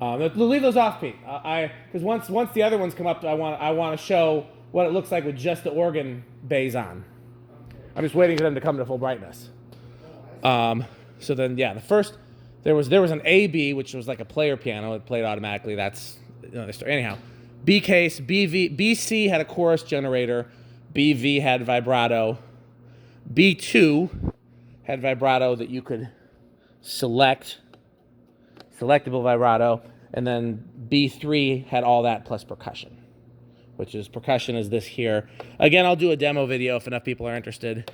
Leave those off, Pete. Because once the other ones come up, I want to show what it looks like with just the organ bays on. Okay. I'm just waiting for them to come to full brightness. So then, yeah, the first there was an AB, which was like a player piano. It played automatically. That's another story. Anyhow, B case, BC had a chorus generator. BV had vibrato. B2 had vibrato that you could selectable vibrato, and then B3 had all that plus percussion, which is percussion is this here. Again, I'll do a demo video if enough people are interested.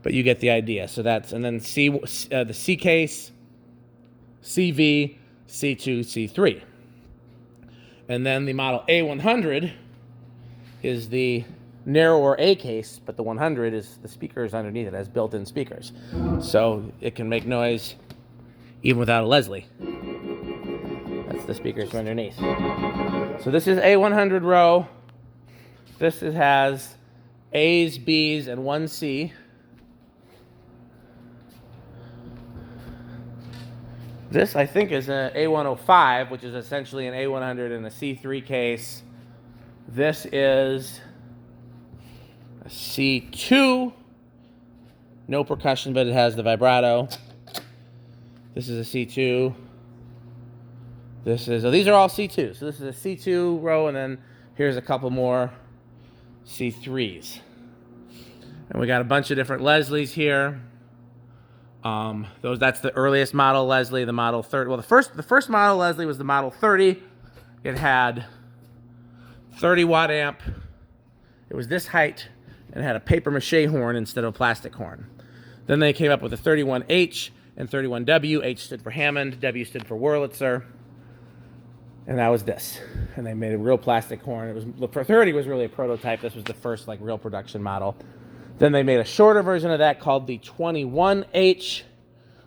But you get the idea. So that's, and then the C case, CV, C2, C3. And then the model A100 is the narrower A case, but the 100 is the speakers underneath it, has built-in speakers. So it can make noise even without a Leslie. That's the speakers from underneath. So this is A100 row. This has A's, B's, and one C. This, I think, is an A105, which is essentially an A100 in a C3 case. This is a C2, no percussion, but it has the vibrato. This is a C2. These are all C2. So this is a C2 row, and then here's a couple more C3s. And we got a bunch of different Leslies here. That's the earliest model Leslie, the Model 30. Well, the first model Leslie was the Model 30. It had 30-watt amp. It was this height, and it had a paper mache horn instead of a plastic horn. Then they came up with a 31H and 31W. H stood for Hammond, W stood for Wurlitzer, and that was this. And they made a real plastic horn. The 30 was really a prototype. This was the first real production model. Then they made a shorter version of that called the 21H,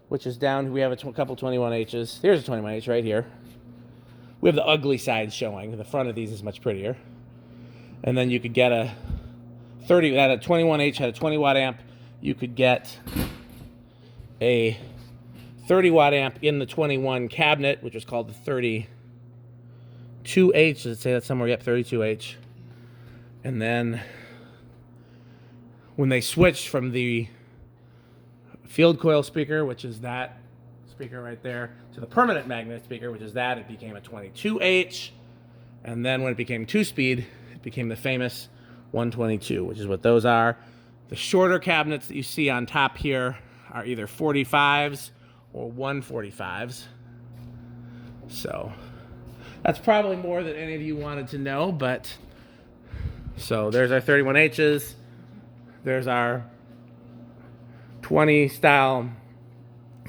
which is down. We have a couple 21Hs. Here's a 21H right here. We have the ugly side showing. The front of these is much prettier. And then you could get a 21H had a 20-watt amp. You could get a 30-watt amp in the 21 cabinet, which was called the 32H. Does it say that somewhere? Yep, 32H. And then when they switched from the field coil speaker, which is that speaker right there, to the permanent magnet speaker, which is that, it became a 22H. And then when it became two-speed, it became the famous 122, which is what those are. The shorter cabinets that you see on top here are either 45s or 145s. So that's probably more than any of you wanted to know, but so there's our 31Hs. There's our 20 style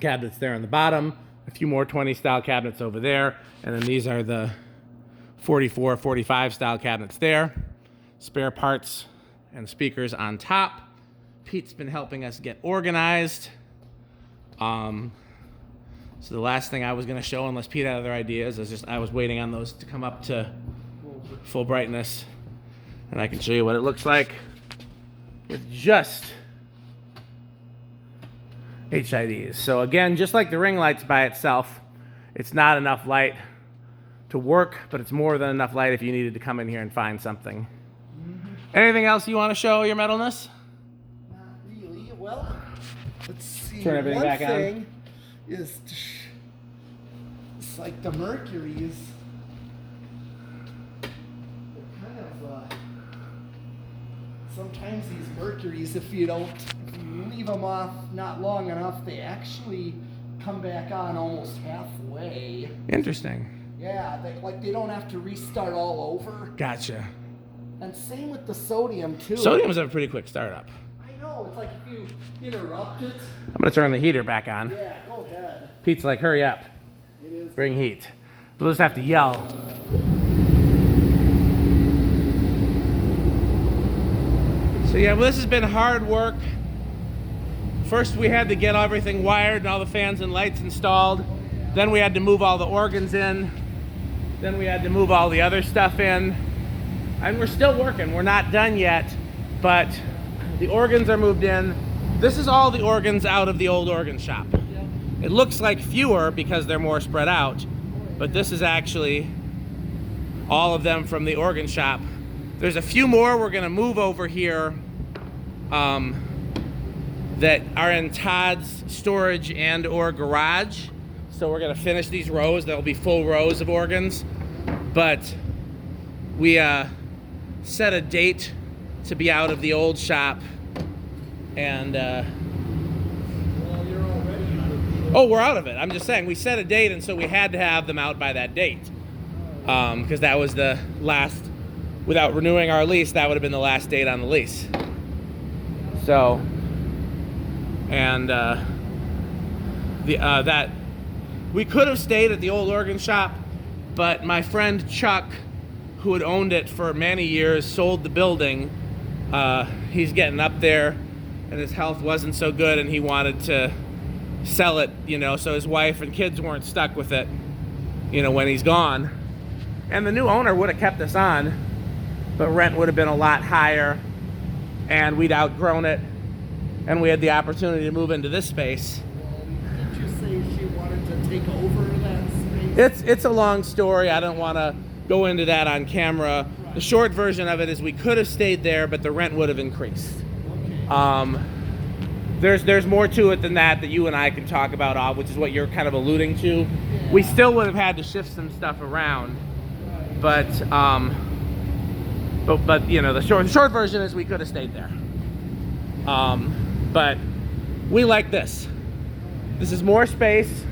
cabinets there on the bottom, a few more 20 style cabinets over there, and then these are the 44, 45 style cabinets there. Spare parts and speakers on top. Pete's been helping us get organized. So the last thing I was going to show, unless Pete had other ideas, is I was waiting on those to come up to full brightness, and I can show you what it looks like with just HIDs. So again, just like the ring lights by itself, it's not enough light to work, but it's more than enough light if you needed to come in here and find something. Anything else you want to show your metalness? Not really. Well, let's see. Turn everything back on. One thing is, it's like the Mercuries. They're kind of, sometimes these Mercuries, if you leave them off not long enough, they actually come back on almost halfway. Interesting. Yeah, they don't have to restart all over. Gotcha. And same with the sodium too. Sodium's a pretty quick startup. I know, it's like if you interrupt it. I'm going to turn the heater back on. Yeah, go ahead. Pete's like, hurry up. It is. Bring heat. We'll just have to yell. So yeah, well, this has been hard work. First we had to get everything wired and all the fans and lights installed. Then we had to move all the organs in. Then we had to move all the other stuff in. And we're still working. We're not done yet, but the organs are moved in. This is all the organs out of the old organ shop. It looks like fewer because they're more spread out, but this is actually all of them from the organ shop. There's a few more we're gonna move over here that are in Todd's storage and or garage. So we're gonna finish these rows. There'll be full rows of organs, but we set a date to be out of the old shop, and Well, you're already out of the oh, we're out of it. I'm just saying we set a date, and so we had to have them out by that date, because that was the last. Without renewing our lease, that would have been the last date on the lease. So, and that we could have stayed at the old organ shop, but my friend Chuck, who had owned it for many years, sold the building. He's getting up there, and his health wasn't so good, and he wanted to sell it, you know, so his wife and kids weren't stuck with it, you know, when he's gone. And the new owner would have kept us on, but rent would have been a lot higher, and we'd outgrown it, and we had the opportunity to move into this space. Well, did you say she wanted to take over that space? It's a long story. I don't want to go into that on camera. The short version of it is we could have stayed there, but the rent would have increased. Okay. There's more to it than that you and I can talk about, which is what you're kind of alluding to. Yeah. We still would have had to shift some stuff around, Right. but you know, the short version is we could have stayed there. But we like this. This is more space.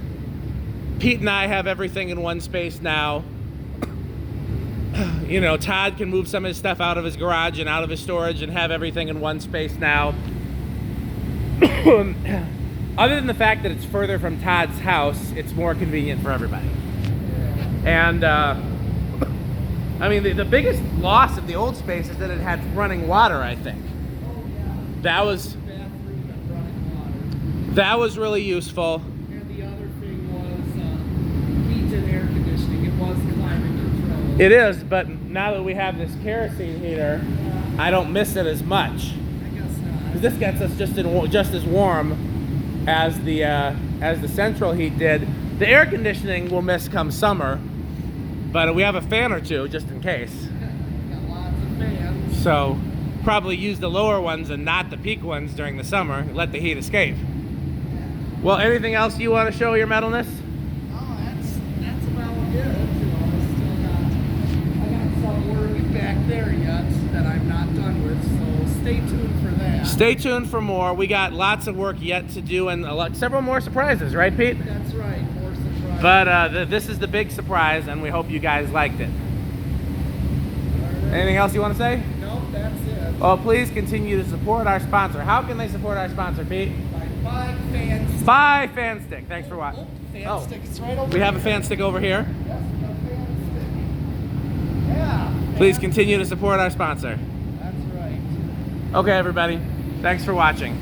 Pete and I have everything in one space now. You know, Todd can move some of his stuff out of his garage and out of his storage and have everything in one space now. Other than the fact that it's further from Todd's house, it's more convenient for everybody. And I mean, the biggest loss of the old space is that it had running water, I think. That was really useful. And the other thing was heat and air conditioning. It was climate control. It is, but now that we have this kerosene heater, I don't miss it as much. I guess not. 'Cause this gets us just as warm as the central heat did. The air conditioning we'll miss come summer, but we have a fan or two just in case. Got lots of fans. So probably use the lower ones and not the peak ones during the summer. Let the heat escape. Well, anything else you want to show your metalness? Oh, that's about it. You know, I got some work back there yet that I'm not done with, so stay tuned for that. Stay tuned for more. We got lots of work yet to do and several more surprises, right, Pete? That's right, more surprise. But this is the big surprise, and we hope you guys liked it. Anything else you want to say? Nope, that's it. Well, please continue to support our sponsor. How can they support our sponsor, Pete? Buy fans. Buy Fan Stick. Thanks for watching. Fan stick. It's right over We have a there. fan stick over here. Yes, we got a fan stick. Yeah. Please continue to support our sponsor. That's right. Okay, everybody. Thanks for watching.